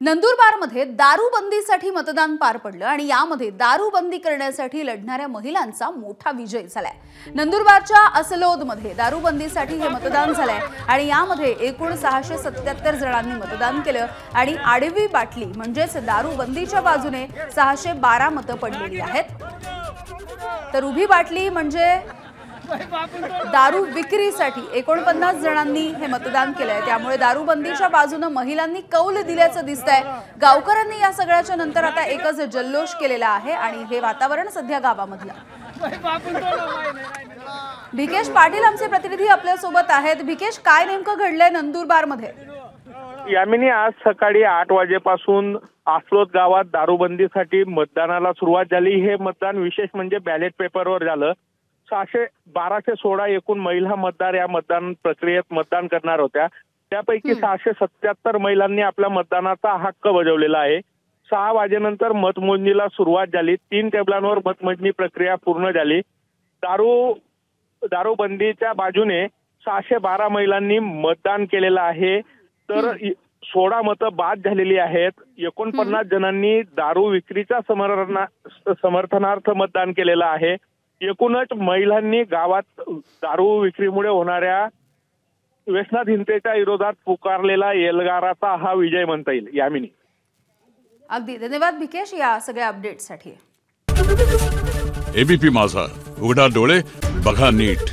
नंदुरबारमध्ये दारूबंदीसाठी मतदान पार पडलं आणि यामध्ये दारूबंदी करण्यासाठी लढणाऱ्या महिलांचा मोठा विजय झालाय। नंदुरबारच्या असलोदमध्ये दारूबंदीसाठी हे मतदान झालंय आणि यामध्ये एकूण 677 जणांनी मतदान केलं आणि आडवी बाटली म्हणजेच दारूबंदीच्या बाजूने 612 मतं पडलेली आहेत, तर उभी बाटली म्हणजे दारू विक्रीसाठी 49 जणांनी हे मतदान केलंय। त्यामुळे दारूबंदीच्या बाजूने महिलांनी कौल दिल्याचं दिसतंय। गावकऱ्यांनी या सगळ्याच्या नंतर आता एकच जल्लोष केलेला आहे आणि हे वातावरण सध्या गावामधलं। भिकेश पाटील आमचे प्रतिनिधी आपल्या सोबत आहेत। भिकेश, काय नेमकं घडलंय नंदुरबारमध्ये? यामिनी, आज सकाळी 8 वाजेपासून आसलोद गावात दारूबंदीसाठी मतदानाला सुरुवात झाली। हे मतदान विशेष म्हणजे बॅलेट पेपरवर झालं। 1216 एकूण महिला मतदार या मतदान प्रक्रियेत मतदान करणार होत्या। त्यापैकी 677 महिलांनी आपल्या मतदानाचा हक्क बजावलेला आहे। 6 वाजेनंतर मतमोजणीला सुरुवात झाली। 3 टेबलांवर मतमोजणी प्रक्रिया पूर्ण झाली। दारूबंदीच्या बाजूने 612 महिलांनी मतदान केलेलं आहे, तर 16 मतं बाद झालेली आहेत। 49 जणांनी दारू विक्रीच्या समर्थनार्थ मतदान केलेलं आहे। एकूणच महिलांनी गावात दारू विक्रीमुळे होणाऱ्या व्यसनाधीनतेच्या विरोधात पुकारलेला एल्गाराचा हा विजय म्हणता येईल। यामिनी, अगदी धन्यवाद भिकेश या सगळ्या अपडेटसाठी। एबीपी माझा, उघडा डोळे बघा नीट।